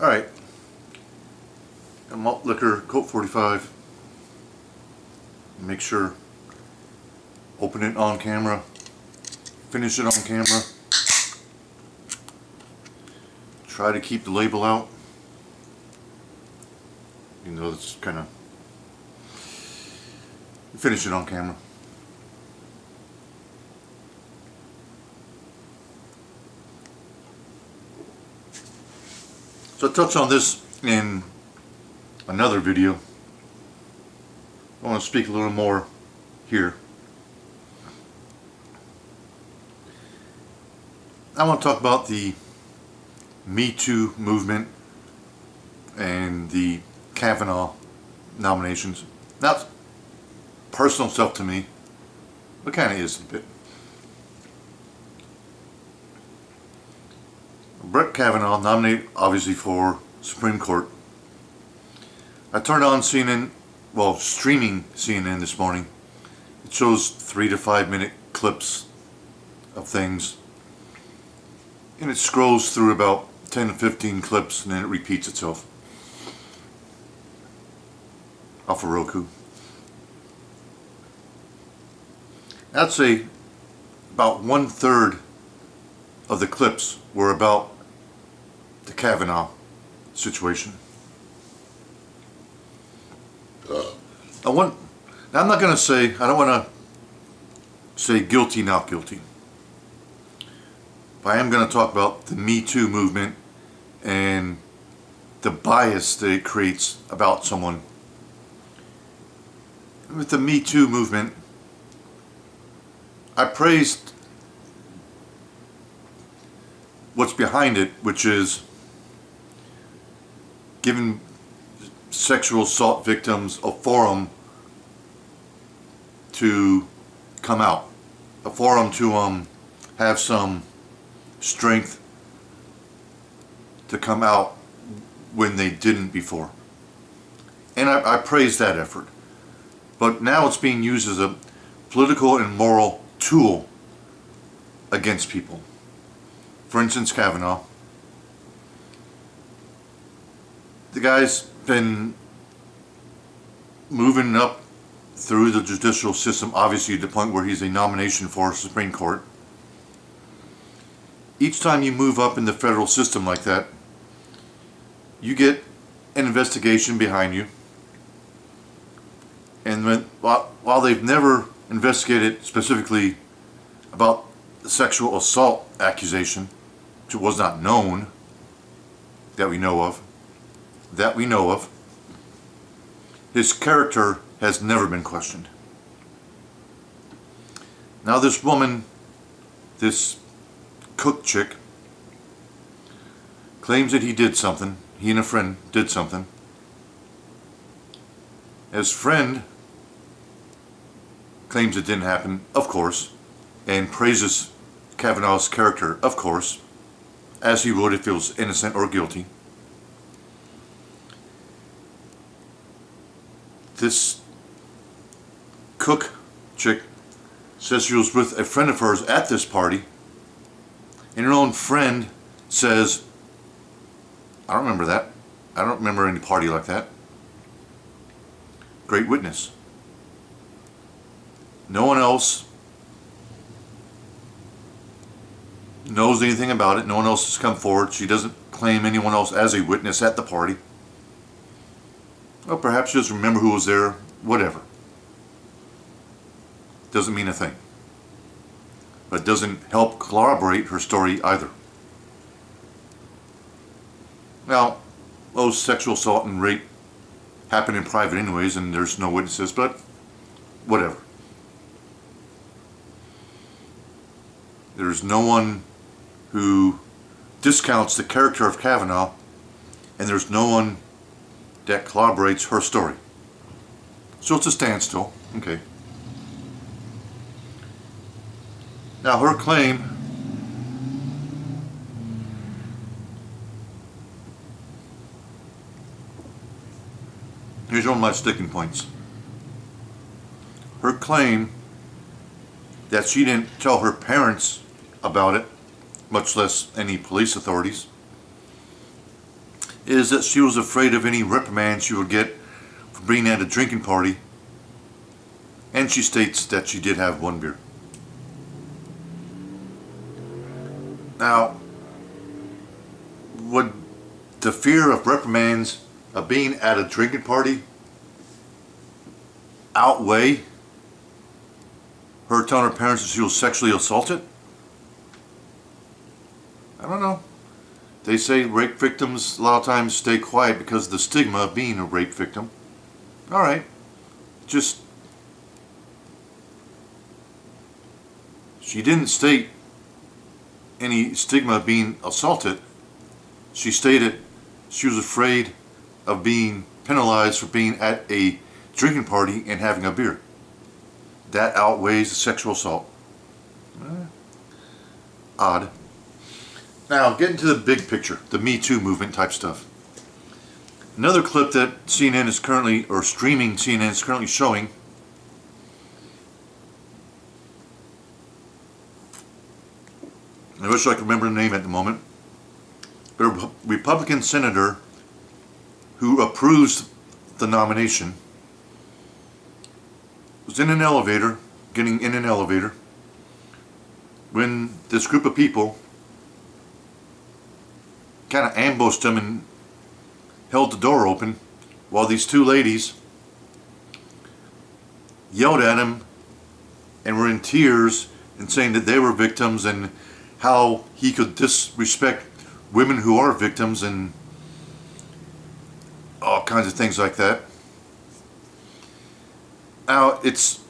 Alright, a malt liquor, Colt 45. Make sure, open it on camera, finish it on camera. Try to keep the label out. Even though it's kind of, finish it on camera. So I touched on this in another video. I want to speak a little more here. I want to talk about the Me Too movement and the Kavanaugh nominations. Not personal stuff to me, but kind of is a bit. Brett Kavanaugh nominated obviously for Supreme Court. I turned on CNN, well, streaming CNN this morning. It shows 3 to 5 minute clips of things, and it scrolls through about 10 to 15 clips and then it repeats itself off of Roku. I'd say about 1/3 of the clips were about the Kavanaugh situation. I'm not going to say, I don't want to say guilty, not guilty. But I am going to talk about the Me Too movement and the bias that it creates about someone. With the Me Too movement, I praised what's behind it, which is giving sexual assault victims a forum to come out, a forum to have some strength to come out when they didn't before. And I praise that effort. But now it's being used as a political and moral tool against people. For instance, Kavanaugh. The guy's been moving up through the judicial system, obviously to the point where he's a nomination for Supreme Court. Each time you move up in the federal system like that, you get an investigation behind you. And while they've never investigated specifically about the sexual assault accusation, which was not known, that we know of, his character has never been questioned. Now this woman, this cook chick, claims that he did something, he and a friend did something. His friend claims it didn't happen, of course, and praises Kavanaugh's character, of course, as he would if he was innocent or guilty. This cook chick says she was with a friend of hers at this party, and her own friend says, I don't remember that. I don't remember any party like that. Great witness. No one else knows anything about it. No one else has come forward. She doesn't claim anyone else as a witness at the party. Well, perhaps she doesn't remember who was there. Whatever. Doesn't mean a thing. But it doesn't help corroborate her story either. Now, most sexual assault and rape happen in private anyways, and there's no witnesses, but whatever. There's no one who discounts the character of Kavanaugh, and there's no one that corroborates her story. So it's a standstill. Okay. Now her claim here's one of my sticking points. Her claim that she didn't tell her parents about it, much less any police authorities, is that she was afraid of any reprimand she would get for being at a drinking party, and she states that she did have one beer. Now, would the fear of reprimands of being at a drinking party outweigh her telling her parents that she was sexually assaulted? I don't know. They say rape victims a lot of times stay quiet because of the stigma of being a rape victim. Alright, just, she didn't state any stigma of being assaulted. She stated she was afraid of being penalized for being at a drinking party and having a beer. That outweighs the sexual assault. Odd. Now, getting to the big picture, the Me Too movement type stuff. Another clip that CNN is currently, or streaming CNN is currently showing, I wish I could remember the name at the moment, but a Republican senator who approves the nomination was in an elevator, getting in an elevator, when this group of people kind of ambushed him and held the door open while these two ladies yelled at him and were in tears and saying that they were victims and how he could disrespect women who are victims and all kinds of things like that. Now, it's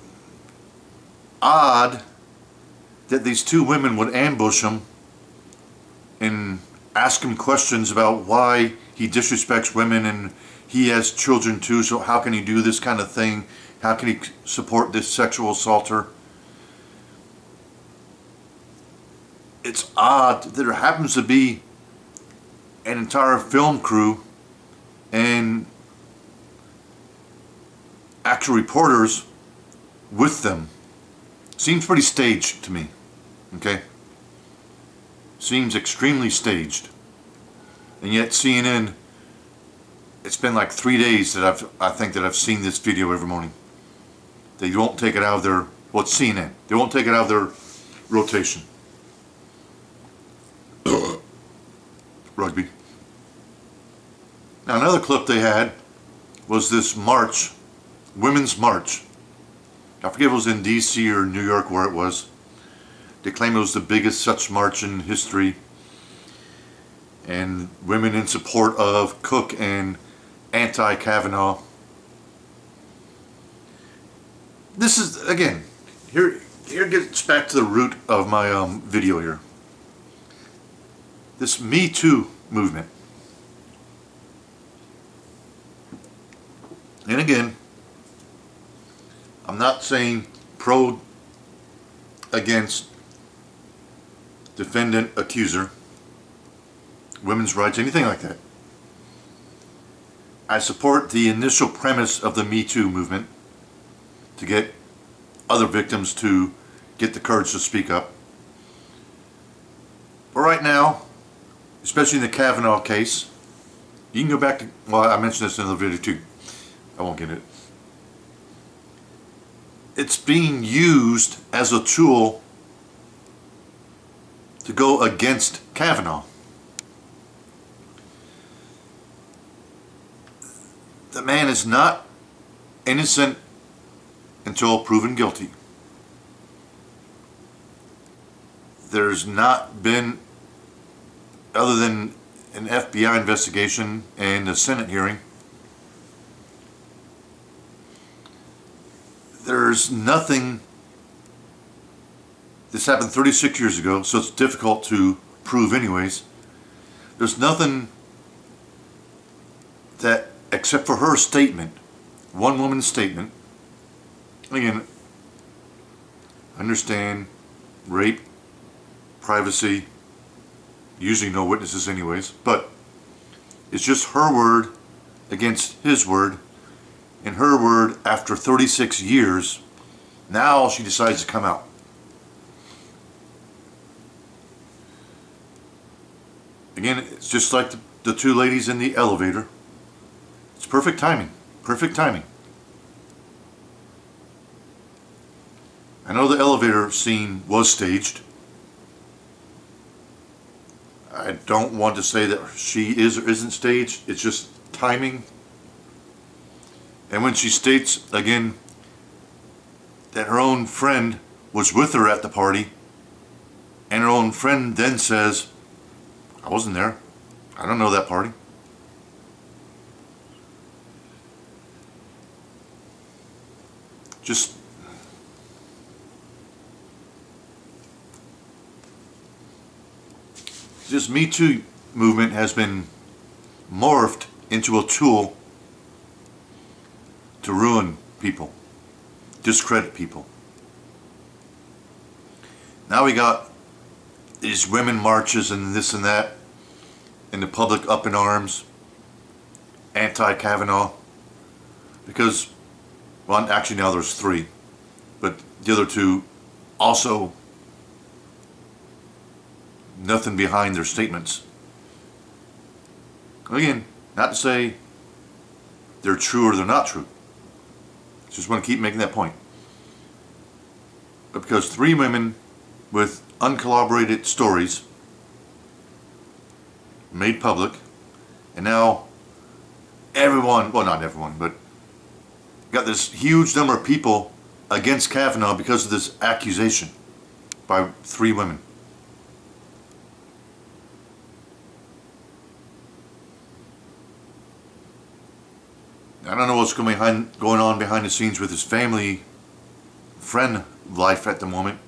odd that these two women would ambush him and ask him questions about why he disrespects women and he has children too, so how can he do this kind of thing? How can he support this sexual assaulter? It's odd that there happens to be an entire film crew and actual reporters with them. Seems pretty staged to me, okay? Seems extremely staged. And yet CNN, it's been like 3 days that I think that I've seen this video every morning. They won't take it out of their, well, it's CNN. They won't take it out of their rotation. Rugby. Now, another clip they had was this march, Women's March. I forget if it was in DC or New York where it was. They claim it was the biggest such march in history. And women in support of Cook and anti-Kavanaugh. This is, again, here gets back to the root of my video here. This Me Too movement. And again, I'm not saying pro against defendant accuser, women's rights, anything like that. I support the initial premise of the Me Too movement to get other victims to get the courage to speak up. But right now, especially in the Kavanaugh case, you can go back to, well, I mentioned this in the video too. I won't get it. It's being used as a tool to go against Kavanaugh. The man is not innocent until proven guilty. There's not been, other than an FBI investigation and a Senate hearing, there's nothing. This happened 36 years ago, so it's difficult to prove anyways. There's nothing that, except for her statement, one woman's statement. Again, understand, rape, privacy, usually no witnesses anyways, but it's just her word against his word, and her word after 36 years, now she decides to come out. Again, it's just like the two ladies in the elevator. It's perfect timing. Perfect timing. I know the elevator scene was staged. I don't want to say that she is or isn't staged. It's just timing. And when she states again that her own friend was with her at the party, and her own friend then says, I wasn't there. I don't know that party. This Me Too movement has been morphed into a tool to ruin people, discredit people. Now we got these women marches and this and that, and the public up in arms, anti-Kavanaugh, because, well, actually now there's three, but the other two also nothing behind their statements. Again, not to say they're true or they're not true. Just want to keep making that point. But because three women with uncorroborated stories made public, and now everyone, well, not everyone, but got this huge number of people against Kavanaugh because of this accusation by three women. I don't know what's going on behind the scenes with his family, friend life at the moment,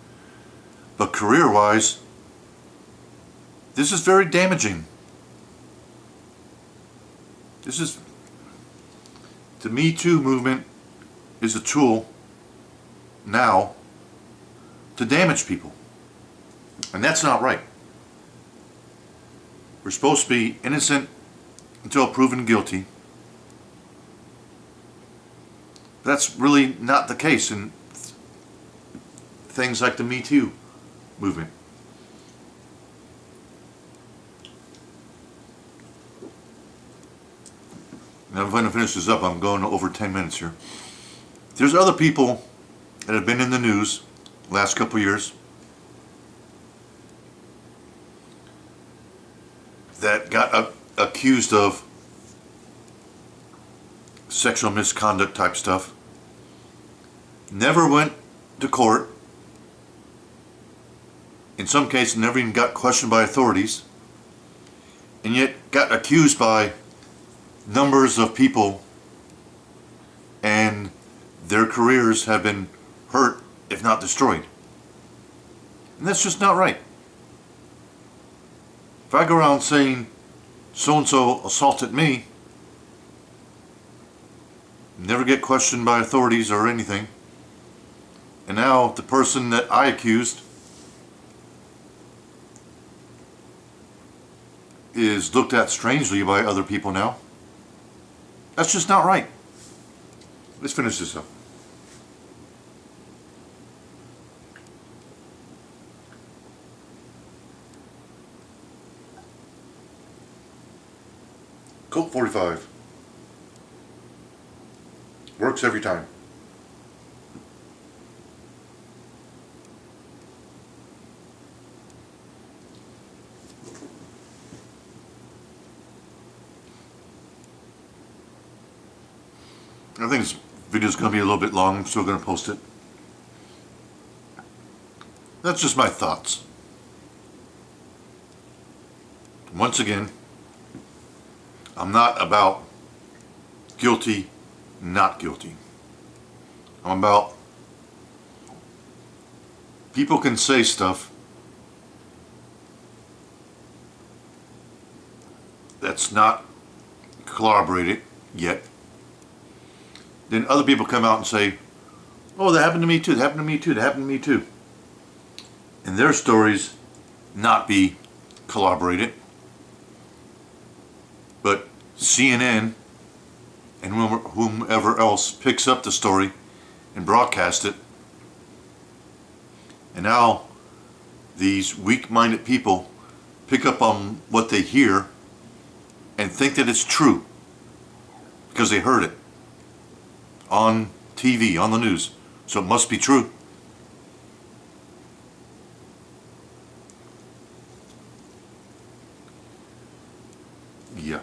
but career-wise, this is very damaging. The Me Too movement is a tool now to damage people, and that's not right. We're supposed to be innocent until proven guilty. That's really not the case in things like the Me Too movement. Now I'm going to finish this up. I'm going over 10 minutes here. There's other people that have been in the news the last couple of years that got accused of sexual misconduct type stuff, never went to court, in some cases never even got questioned by authorities, and yet got accused by numbers of people, and their careers have been hurt, if not destroyed. And that's just not right. If I go around saying so-and-so assaulted me, never get questioned by authorities or anything, and now the person that I accused is looked at strangely by other people now. That's just not right. Let's finish this up. Colt 45. Works every time. I think this video is going to be a little bit long. I'm still going to post it. That's just my thoughts. Once again, I'm not about guilty, not guilty. I'm about people can say stuff that's not corroborated yet. Then other people come out and say, oh, that happened to me too, that happened to me too, that happened to me too. And their stories not be corroborated. But CNN and whomever else picks up the story and broadcasts it. And now these weak-minded people pick up on what they hear think that it's true because they heard it on TV, on the news. So it must be true. Yeah.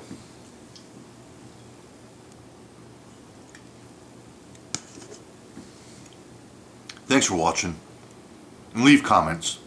Thanks for watching. And leave comments.